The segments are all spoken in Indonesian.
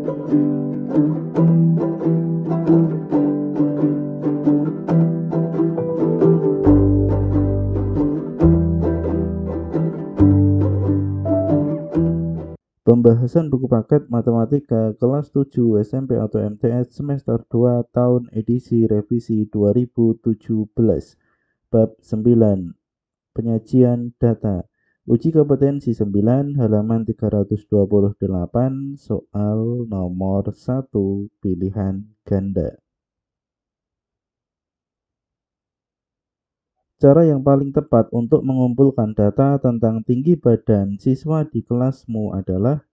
Pembahasan buku paket Matematika kelas 7 SMP atau MTS semester 2 tahun edisi revisi 2017. Bab 9. Penyajian data. Uji kompetensi 9 halaman 328 soal nomor 1 pilihan ganda. Cara yang paling tepat untuk mengumpulkan data tentang tinggi badan siswa di kelasmu adalah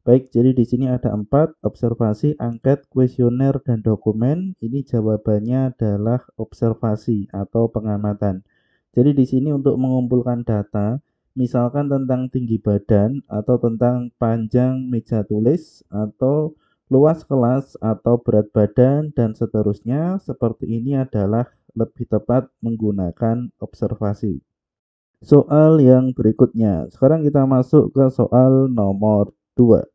baik, jadi di sini ada 4, observasi, angket, kuesioner, dan dokumen. Ini jawabannya adalah observasi atau pengamatan. Jadi di sini untuk mengumpulkan data, misalkan tentang tinggi badan, atau tentang panjang meja tulis, atau luas kelas, atau berat badan, dan seterusnya, seperti ini adalah lebih tepat menggunakan observasi. Soal yang berikutnya, sekarang kita masuk ke soal nomor 2.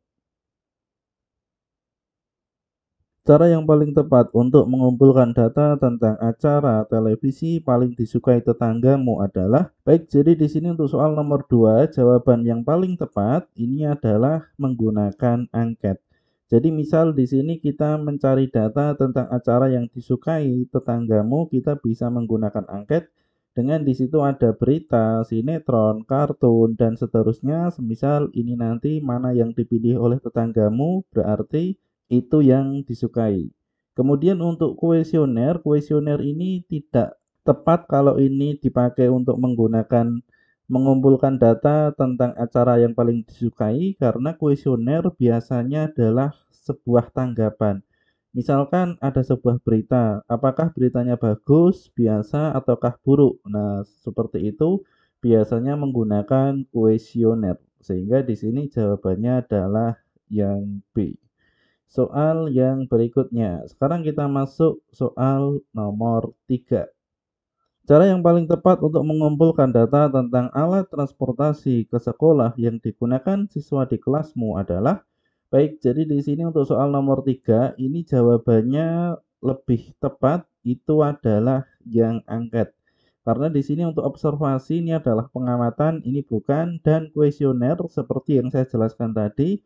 Cara yang paling tepat untuk mengumpulkan data tentang acara televisi paling disukai tetanggamu adalah baik, jadi di sini untuk soal nomor 2, jawaban yang paling tepat ini adalah menggunakan angket. Jadi misal di sini kita mencari data tentang acara yang disukai tetanggamu, kita bisa menggunakan angket dengan di situ ada berita, sinetron, kartun, dan seterusnya. Semisal ini nanti mana yang dipilih oleh tetanggamu, berarti itu yang disukai. Kemudian untuk kuesioner ini tidak tepat kalau ini dipakai untuk mengumpulkan data tentang acara yang paling disukai, karena kuesioner biasanya adalah sebuah tanggapan. Misalkan ada sebuah berita, apakah beritanya bagus, biasa, ataukah buruk? Nah, seperti itu biasanya menggunakan kuesioner. Sehingga di sini jawabannya adalah yang B. Soal yang berikutnya. Sekarang kita masuk soal nomor 3. Cara yang paling tepat untuk mengumpulkan data tentang alat transportasi ke sekolah yang digunakan siswa di kelasmu adalah baik, jadi di sini untuk soal nomor 3 ini jawabannya lebih tepat itu adalah yang angket. Karena di sini untuk observasi ini adalah pengamatan, ini bukan, dan kuesioner seperti yang saya jelaskan tadi.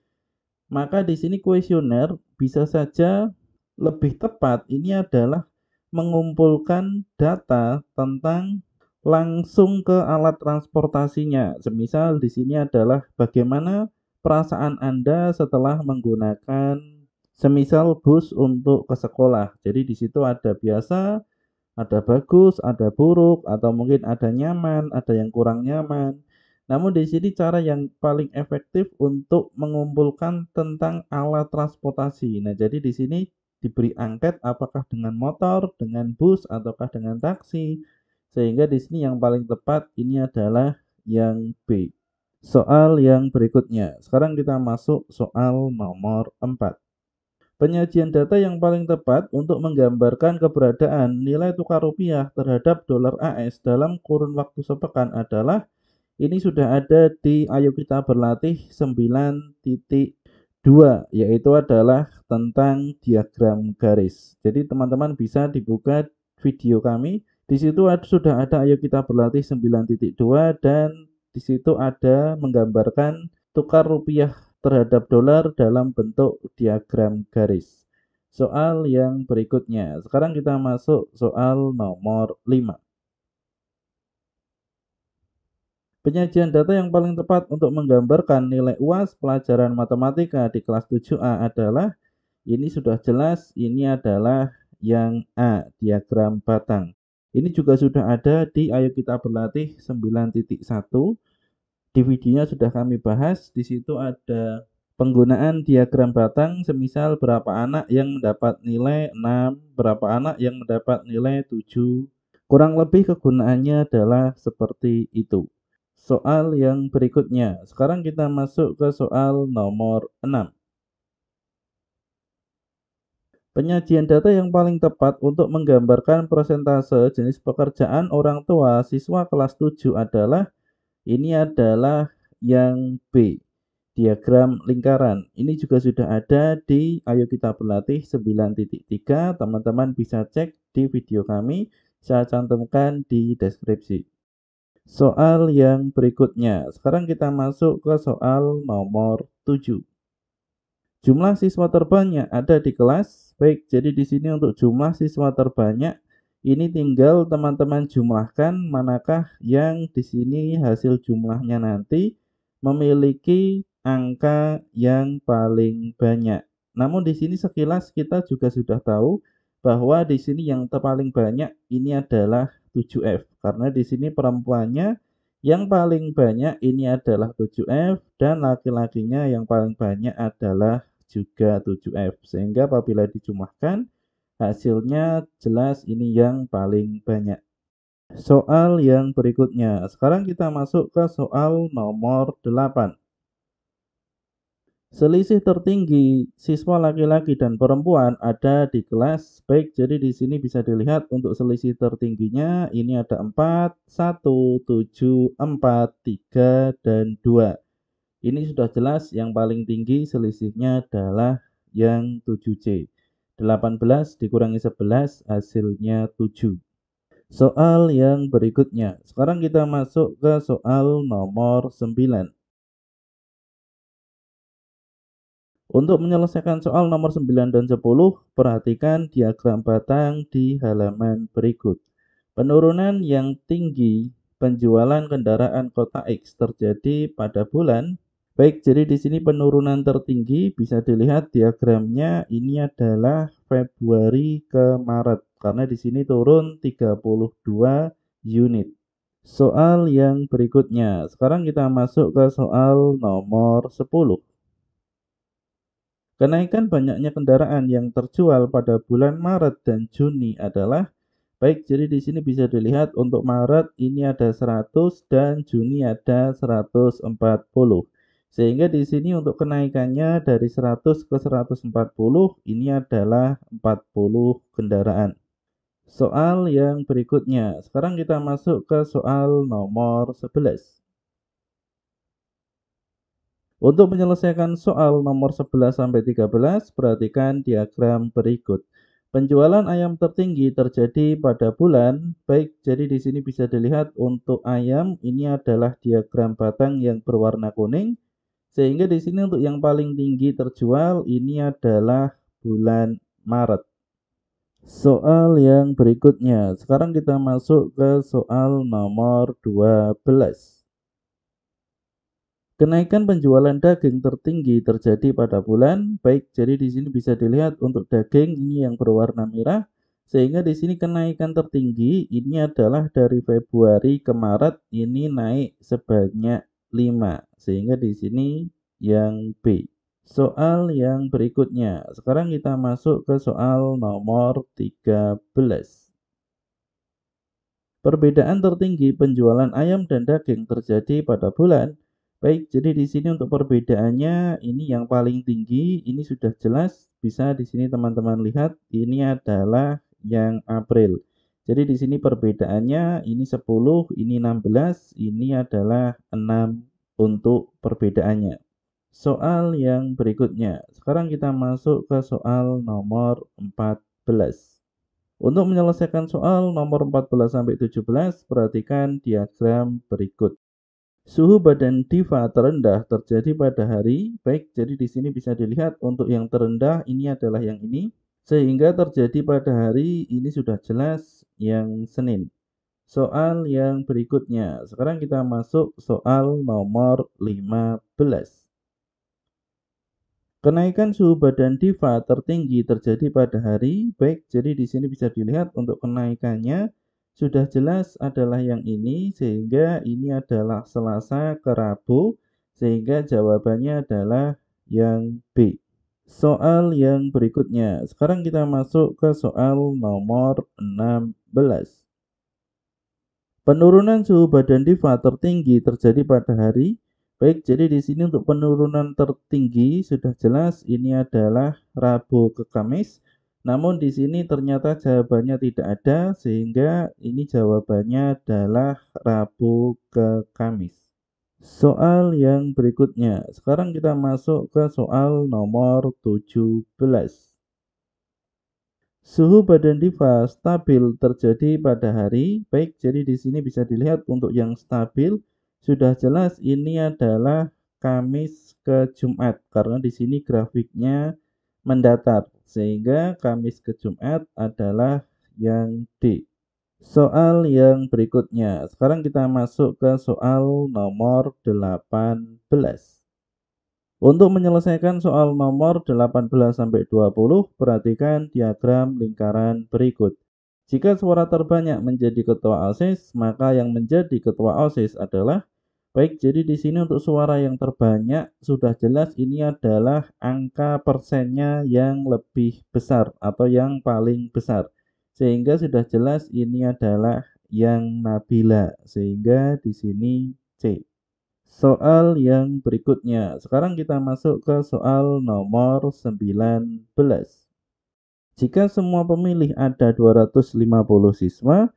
Maka di sini kuesioner bisa saja lebih tepat ini adalah mengumpulkan data tentang langsung ke alat transportasinya. Semisal di sini adalah bagaimana perasaan Anda setelah menggunakan semisal bus untuk ke sekolah. Jadi di situ ada biasa, ada bagus, ada buruk, atau mungkin ada nyaman, ada yang kurang nyaman. Namun di sini cara yang paling efektif untuk mengumpulkan tentang alat transportasi. Nah, jadi di sini diberi angket apakah dengan motor, dengan bus, ataukah dengan taksi. Sehingga di sini yang paling tepat ini adalah yang B. Soal yang berikutnya. Sekarang kita masuk soal nomor 4. Penyajian data yang paling tepat untuk menggambarkan keberadaan nilai tukar rupiah terhadap dolar AS dalam kurun waktu sepekan adalah ini sudah ada di Ayo Kita Berlatih 9.2, yaitu adalah tentang diagram garis. Jadi teman-teman bisa dibuka video kami. Di situ sudah ada Ayo Kita Berlatih 9.2 dan di situ ada menggambarkan tukar rupiah terhadap dolar dalam bentuk diagram garis. Soal yang berikutnya. Sekarang kita masuk soal nomor 5. Penyajian data yang paling tepat untuk menggambarkan nilai UAS pelajaran matematika di kelas 7A adalah ini sudah jelas, ini adalah yang A, diagram batang. Ini juga sudah ada di Ayo Kita Berlatih 9.1. Di videonya sudah kami bahas, di situ ada penggunaan diagram batang, semisal berapa anak yang mendapat nilai 6, berapa anak yang mendapat nilai 7. Kurang lebih kegunaannya adalah seperti itu. Soal yang berikutnya. Sekarang kita masuk ke soal nomor 6. Penyajian data yang paling tepat untuk menggambarkan persentase jenis pekerjaan orang tua siswa kelas 7 adalah ini adalah yang B. diagram lingkaran. Ini juga sudah ada di Ayo Kita Berlatih 9.3. Teman-teman bisa cek di video kami. Saya cantumkan di deskripsi. Soal yang berikutnya. Sekarang kita masuk ke soal nomor 7. Jumlah siswa terbanyak ada di kelas. Baik, jadi di sini untuk jumlah siswa terbanyak ini tinggal teman-teman jumlahkan manakah yang di sini hasil jumlahnya nanti memiliki angka yang paling banyak. Namun di sini sekilas kita juga sudah tahu bahwa di sini yang paling banyak ini adalah 7F karena di sini perempuannya yang paling banyak ini adalah 7F dan laki-lakinya yang paling banyak adalah juga 7F. Sehingga apabila dijumlahkan hasilnya jelas ini yang paling banyak. Soal yang berikutnya. Sekarang kita masuk ke soal nomor 8. Selisih tertinggi siswa laki-laki dan perempuan ada di kelas. Baik, jadi di sini bisa dilihat untuk selisih tertingginya ini ada 4, 1, 7, 4, 3, dan 2. Ini sudah jelas yang paling tinggi selisihnya adalah yang 7C. 18 dikurangi 11 hasilnya 7. Soal yang berikutnya. Sekarang kita masuk ke soal nomor 9. Untuk menyelesaikan soal nomor 9 dan 10, perhatikan diagram batang di halaman berikut. Penurunan yang tinggi penjualan kendaraan kota X terjadi pada bulan. Baik, jadi di sini penurunan tertinggi bisa dilihat diagramnya ini adalah Februari ke Maret karena di sini turun 32 unit. Soal yang berikutnya. Sekarang kita masuk ke soal nomor 10. Kenaikan banyaknya kendaraan yang terjual pada bulan Maret dan Juni adalah baik, jadi di sini bisa dilihat untuk Maret ini ada 100 dan Juni ada 140. Sehingga di sini untuk kenaikannya dari 100 ke 140 ini adalah 40 kendaraan. Soal yang berikutnya. Sekarang kita masuk ke soal nomor 11. Untuk menyelesaikan soal nomor 11 sampai 13, perhatikan diagram berikut. Penjualan ayam tertinggi terjadi pada bulan, baik, jadi di sini bisa dilihat untuk ayam ini adalah diagram batang yang berwarna kuning, sehingga di sini untuk yang paling tinggi terjual ini adalah bulan Maret. Soal yang berikutnya. Sekarang kita masuk ke soal nomor 12. Kenaikan penjualan daging tertinggi terjadi pada bulan, baik, jadi di sini bisa dilihat untuk daging ini yang berwarna merah, sehingga di sini kenaikan tertinggi ini adalah dari Februari ke Maret ini naik sebanyak 5, sehingga di sini yang B. Soal yang berikutnya. Sekarang kita masuk ke soal nomor 13. Perbedaan tertinggi penjualan ayam dan daging terjadi pada bulan. Baik, jadi di sini untuk perbedaannya ini yang paling tinggi, ini sudah jelas bisa di sini teman-teman lihat ini adalah yang April. Jadi di sini perbedaannya ini 10, ini 16, ini adalah 6 untuk perbedaannya. Soal yang berikutnya. Sekarang kita masuk ke soal nomor 14. Untuk menyelesaikan soal nomor 14 sampai 17, perhatikan diagram berikut. Suhu badan Diva terendah terjadi pada hari, baik, jadi di sini bisa dilihat untuk yang terendah ini adalah yang ini, sehingga terjadi pada hari ini sudah jelas yang Senin. Soal yang berikutnya. Sekarang kita masuk soal nomor 15. Kenaikan suhu badan Diva tertinggi terjadi pada hari, baik, jadi di sini bisa dilihat untuk kenaikannya sudah jelas adalah yang ini, sehingga ini adalah Selasa ke Rabu, sehingga jawabannya adalah yang B. Soal yang berikutnya. Sekarang kita masuk ke soal nomor 16. Penurunan suhu badan Diva tertinggi terjadi pada hari. Baik, jadi di sini untuk penurunan tertinggi sudah jelas ini adalah Rabu ke Kamis. Namun di sini ternyata jawabannya tidak ada sehingga ini jawabannya adalah Rabu ke Kamis. Soal yang berikutnya. Sekarang kita masuk ke soal nomor 17. Suhu badan Diva stabil terjadi pada hari. Baik, jadi di sini bisa dilihat untuk yang stabil sudah jelas ini adalah Kamis ke Jumat karena di sini grafiknya mendatar sehingga Kamis ke Jumat adalah yang D. Soal yang berikutnya. Sekarang kita masuk ke soal nomor 18. Untuk menyelesaikan soal nomor 18 sampai 20, perhatikan diagram lingkaran berikut. Jika suara terbanyak menjadi ketua OSIS, maka yang menjadi ketua OSIS adalah baik. Jadi di sini untuk suara yang terbanyak sudah jelas ini adalah angka persennya yang lebih besar atau yang paling besar. Sehingga sudah jelas ini adalah yang Nabila. Sehingga di sini C. Soal yang berikutnya. Sekarang kita masuk ke soal nomor 19. Jika semua pemilih ada 250 siswa,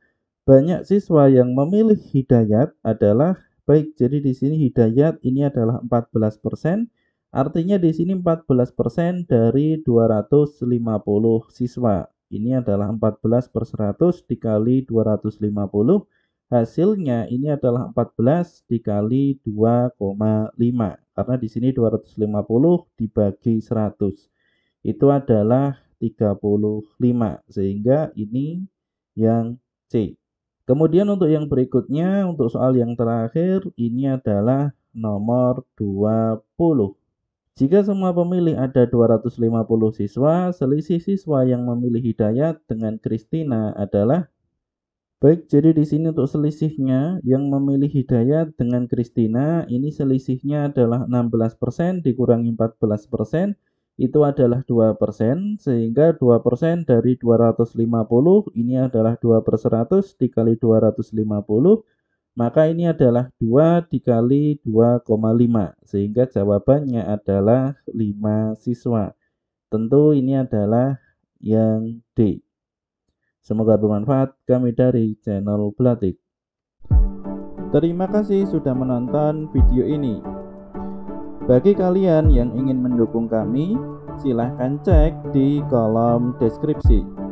banyak siswa yang memilih Hidayat adalah baik. Jadi di sini Hidayat ini adalah 14%. Artinya di sini 14% dari 250 siswa. Ini adalah 14/100 dikali 250. Hasilnya ini adalah 14 dikali 2,5. Karena di sini 250 dibagi 100. Itu adalah 35. Sehingga ini yang C. Kemudian untuk yang berikutnya, untuk soal yang terakhir, ini adalah nomor 20. Jika semua pemilih ada 250 siswa, selisih siswa yang memilih Hidayat dengan Kristina adalah baik. Jadi di sini untuk selisihnya yang memilih Hidayat dengan Kristina, ini selisihnya adalah 16% dikurangi 14%, itu adalah 2%, sehingga 2% dari 250 ini adalah 2/100 dikali 250, maka ini adalah 2 dikali 2,5, sehingga jawabannya adalah 5 siswa. Tentu ini adalah yang D. Semoga bermanfaat. Kami dari channel Belatik. Terima kasih sudah menonton video ini. Bagi kalian yang ingin mendukung kami, silahkan cek di kolom deskripsi.